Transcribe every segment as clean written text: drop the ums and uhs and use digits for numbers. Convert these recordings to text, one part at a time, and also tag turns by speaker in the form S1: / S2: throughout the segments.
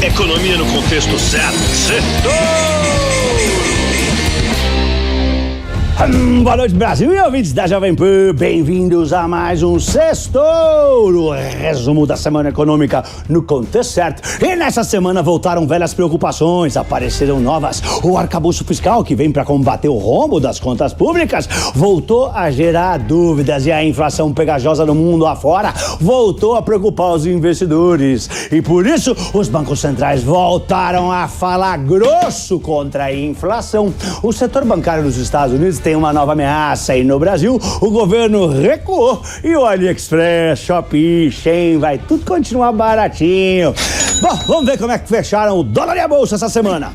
S1: Economia no contexto certo.
S2: Boa noite, Brasil e ouvintes da Jovem Pan. Bem-vindos a mais um Sextouro, resumo da semana econômica no contexto certo. E nessa semana voltaram velhas preocupações, apareceram novas. O arcabouço fiscal, que vem para combater o rombo das contas públicas, voltou a gerar dúvidas, e a inflação pegajosa no mundo afora voltou a preocupar os investidores. E por isso, os bancos centrais voltaram a falar grosso contra a inflação. O setor bancário dos Estados Unidos tem uma nova ameaça, e no Brasil o governo recuou e o AliExpress, Shopee, Shein, vai tudo continuar baratinho. Bom, vamos ver como é que fecharam o dólar e a bolsa essa semana.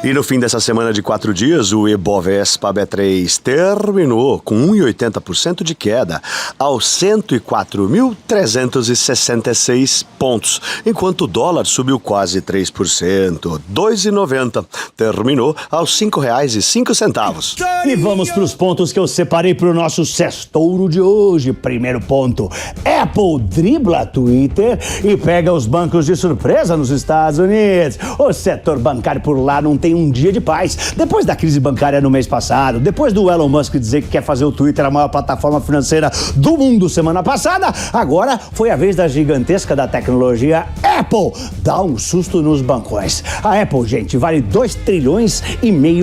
S3: E no fim dessa semana de 4 dias, o Ibovespa B3 terminou com 1,80% de queda aos 104.366 pontos, enquanto o dólar subiu quase 3%, 2,90, terminou aos R$ 5,05.
S2: E vamos para os pontos que eu separei para o nosso Sextouro de hoje. Primeiro ponto: Apple dribla Twitter e pega os bancos de surpresa nos Estados Unidos. O setor bancário por lá não tem um dia de paz. Depois da crise bancária no mês passado, depois do Elon Musk dizer que quer fazer o Twitter a maior plataforma financeira do mundo semana passada, agora foi a vez da gigantesca da tecnologia Apple dar um susto nos bancões. A Apple, gente, vale 2,5 trilhões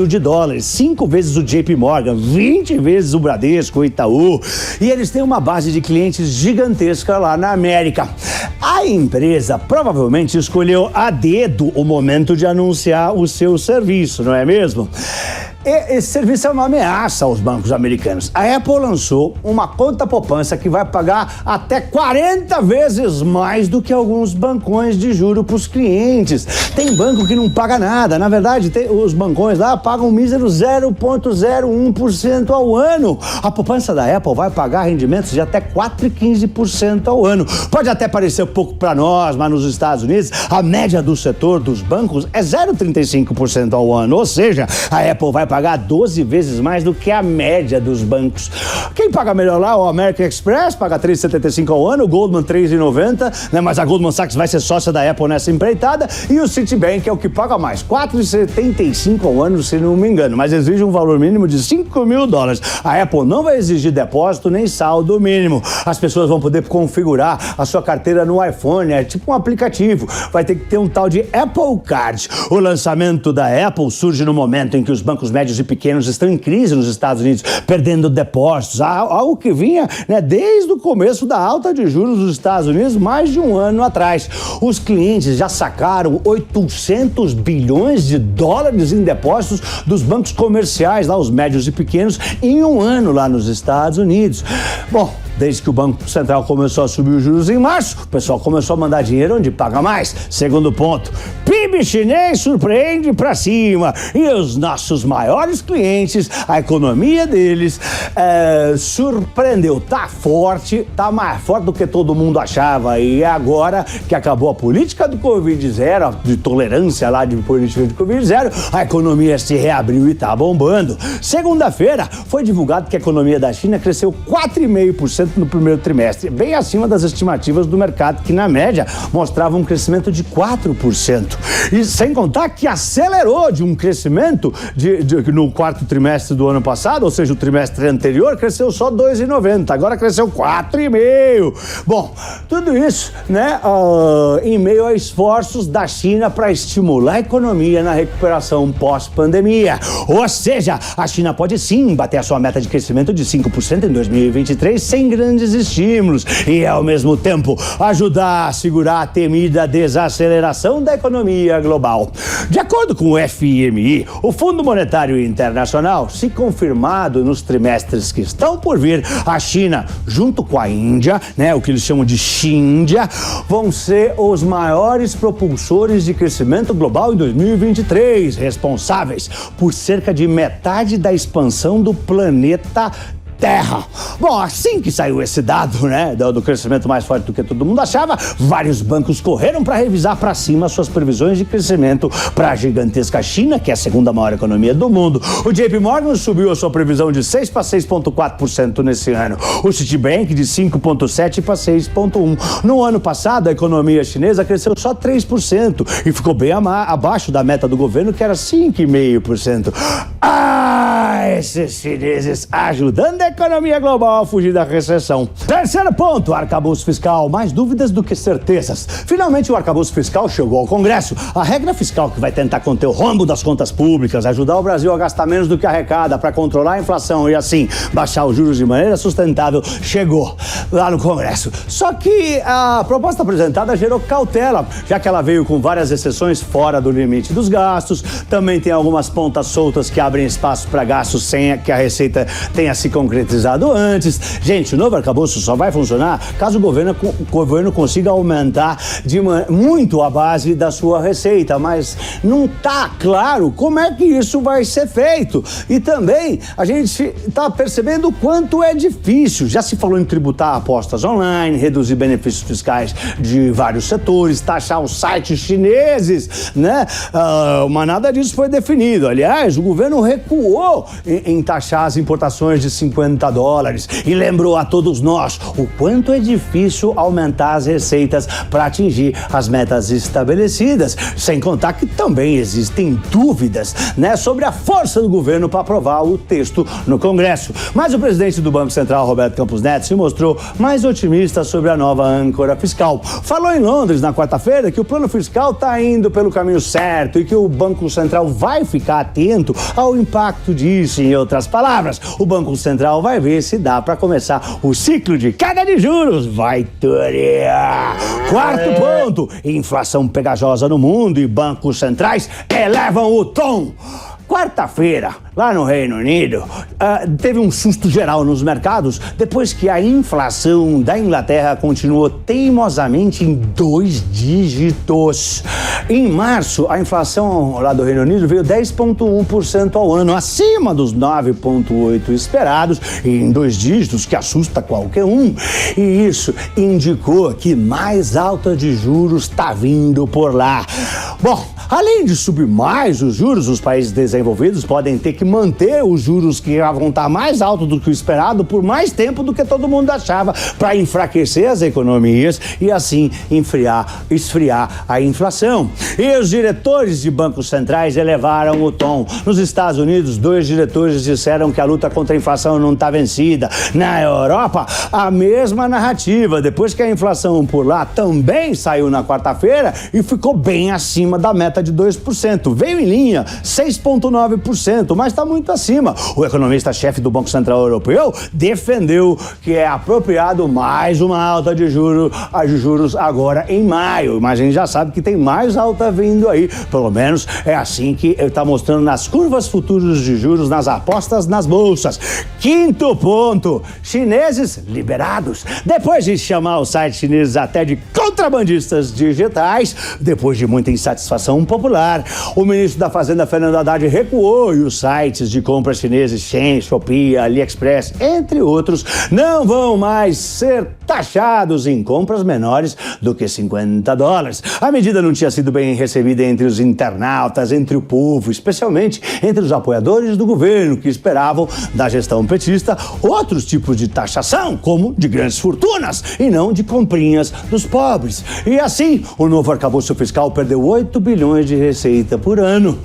S2: de dólares, 5 vezes o JP Morgan, 20 vezes o Bradesco, o Itaú, e eles têm uma base de clientes gigantesca lá na América. A empresa provavelmente escolheu a dedo o momento de anunciar o seu serviço, não é mesmo? Esse serviço é uma ameaça aos bancos americanos. A Apple lançou uma conta poupança que vai pagar até 40 vezes mais do que alguns bancões de juro para os clientes. Tem banco que não paga nada. Na verdade, os bancões lá pagam um mísero 0,01% ao ano. A poupança da Apple vai pagar rendimentos de até 4,15% ao ano. Pode até parecer pouco para nós, mas nos Estados Unidos a média do setor dos bancos é 0,35% ao ano. Ou seja, a Apple vai pagar 12 vezes mais do que a média dos bancos. Quem paga melhor lá? O American Express paga 3,75 ao ano, o Goldman 3,90, né? Mas a Goldman Sachs vai ser sócia da Apple nessa empreitada, e o Citibank é o que paga mais, 4,75 ao ano, se não me engano, mas exige um valor mínimo de $5.000. A Apple não vai exigir depósito nem saldo mínimo. As pessoas vão poder configurar a sua carteira no iPhone, é tipo um aplicativo. Vai ter que ter um tal de Apple Card. O lançamento da Apple surge no momento em que os bancos médios e pequenos estão em crise nos Estados Unidos, perdendo depósitos, algo que vinha, né, desde o começo da alta de juros dos Estados Unidos, mais de um ano atrás. Os clientes já sacaram 800 bilhões de dólares em depósitos dos bancos comerciais, lá os médios e pequenos, em um ano lá nos Estados Unidos. Bom, desde que o Banco Central começou a subir os juros em março, o pessoal começou a mandar dinheiro onde paga mais. Segundo ponto: PIB chinês surpreende para cima, e os nossos maiores clientes, a economia deles surpreendeu. Tá forte, tá mais forte do que todo mundo achava, e agora que acabou a política do Covid-0, de tolerância lá de política de Covid-0, a economia se reabriu e tá bombando. Segunda-feira foi divulgado que a economia da China cresceu 4,5% no primeiro trimestre, bem acima das estimativas do mercado, que na média mostrava um crescimento de 4%. E sem contar que acelerou de um crescimento no quarto trimestre do ano passado, ou seja, o trimestre anterior cresceu só 2,90%, agora cresceu 4,5%. Bom, tudo isso, né, em meio a esforços da China para estimular a economia na recuperação pós-pandemia. Ou seja, a China pode sim bater a sua meta de crescimento de 5% em 2023 sem grandes estímulos e, ao mesmo tempo, ajudar a segurar a temida desaceleração da economia global. De acordo com o FMI, o Fundo Monetário Internacional, se confirmado nos trimestres que estão por vir, a China, junto com a Índia, né, o que eles chamam de Xíndia, vão ser os maiores propulsores de crescimento global em 2023, responsáveis por cerca de metade da expansão do planeta terra. Bom, assim que saiu esse dado, né, do crescimento mais forte do que todo mundo achava, vários bancos correram para revisar para cima suas previsões de crescimento para a gigantesca China, que é a segunda maior economia do mundo. O JP Morgan subiu a sua previsão de 6 para 6,4% nesse ano. O Citibank de 5,7 para 6,1%. No ano passado, a economia chinesa cresceu só 3% e ficou bem abaixo da meta do governo, que era 5,5%. Esses chineses ajudando a economia global a fugir da recessão. Terceiro ponto, arcabouço fiscal. Mais dúvidas do que certezas. Finalmente o arcabouço fiscal chegou ao Congresso. A regra fiscal que vai tentar conter o rombo das contas públicas, ajudar o Brasil a gastar menos do que arrecada para controlar a inflação e assim baixar os juros de maneira sustentável, chegou lá no Congresso. Só que a proposta apresentada gerou cautela, já que ela veio com várias exceções fora do limite dos gastos. Também tem algumas pontas soltas que abrem espaço para gastos sem que a Receita tenha se concretizado antes. Gente, o novo arcabouço só vai funcionar caso o governo consiga aumentar muito a base da sua receita, mas não está claro como é que isso vai ser feito. E também a gente está percebendo o quanto é difícil. Já se falou em tributar apostas online, reduzir benefícios fiscais de vários setores, taxar os sites chineses, né? Mas nada disso foi definido. Aliás, o governo recuou em taxar as importações de $50 e lembrou a todos nós o quanto é difícil aumentar as receitas para atingir as metas estabelecidas, sem contar que também existem dúvidas, né, sobre a força do governo para aprovar o texto no Congresso. Mas o presidente do Banco Central, Roberto Campos Neto, se mostrou mais otimista sobre a nova âncora fiscal. Falou em Londres na quarta-feira que o plano fiscal está indo pelo caminho certo e que o Banco Central vai ficar atento ao impacto disso. Em outras palavras, o Banco Central vai ver se dá para começar o ciclo de queda de juros. Vai torear! Quarto ponto, inflação pegajosa no mundo e bancos centrais elevam o tom. Quarta-feira, lá no Reino Unido, teve um susto geral nos mercados depois que a inflação da Inglaterra continuou teimosamente em 2 dígitos. Em março, a inflação lá do Reino Unido veio 10,1% ao ano, acima dos 9,8% esperados, e em 2 dígitos, que assusta qualquer um. E isso indicou que mais alta de juros está vindo por lá. Bom, além de subir mais os juros, os países desenvolvidos podem ter que manter os juros que vão estar mais altos do que o esperado por mais tempo do que todo mundo achava, para enfraquecer as economias e assim esfriar a inflação. E os diretores de bancos centrais elevaram o tom. Nos Estados Unidos, 2 diretores disseram que a luta contra a inflação não está vencida. Na Europa, a mesma narrativa, depois que a inflação por lá também saiu na quarta-feira e ficou bem acima da meta de 2%. Veio em linha, 6,9%, mas está muito acima. O economista-chefe do Banco Central Europeu defendeu que é apropriado mais uma alta de juros agora em maio. Mas a gente já sabe que tem mais alta vindo aí. Pelo menos é assim que ele está mostrando nas curvas futuras de juros, nas apostas nas bolsas. Quinto ponto, chineses liberados. Depois de chamar os sites chineses até de contrabandistas digitais, depois de muita insatisfação popular, o ministro da Fazenda, Fernando Haddad, recuou e os sites de compras chineses Shein, Shopee, AliExpress, entre outros, não vão mais ser taxados em compras menores do que $50. A medida não tinha sido bem recebida entre os internautas, entre o povo, especialmente entre os apoiadores do governo, que esperavam da gestão petista outros tipos de taxação, como de grandes fortunas e não de comprinhas dos pobres. E assim, o novo arcabouço fiscal perdeu 8 bilhões de receita por ano.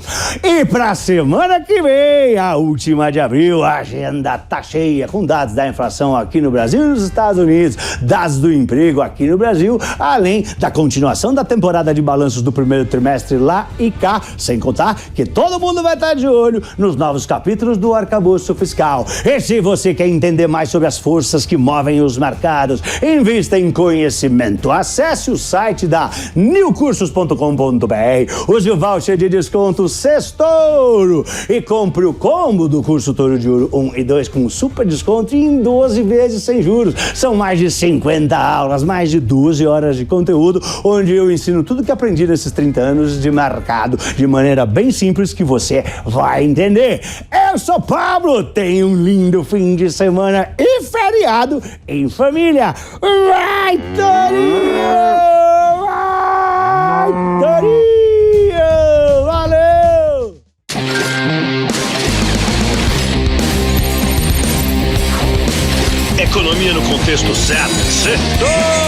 S2: E para a semana que vem, a última de abril, a agenda tá cheia com dados da inflação aqui no Brasil e nos Estados Unidos, dados do emprego aqui no Brasil, além da continuação da temporada de balanços do primeiro trimestre lá e cá, sem contar que todo mundo vai estar de olho nos novos capítulos do arcabouço fiscal. E se você quer entender mais sobre as forças que movem os mercados, invista em conhecimento. Acesse o site da newcursos.com.br. Use o voucher de desconto Sextouro e compre o combo do curso Touro de Ouro 1 e 2 com super desconto em 12 vezes sem juros. São mais de 50 aulas, mais de 12 horas de conteúdo, onde eu ensino tudo que aprendi nesses 30 anos de mercado, de maneira bem simples que você vai entender. Eu sou Pablo, tenha um lindo fim de semana e feriado em família. Vai, Torinho! Vai, Torinho! Valeu!
S1: Economia no contexto certo. Setor!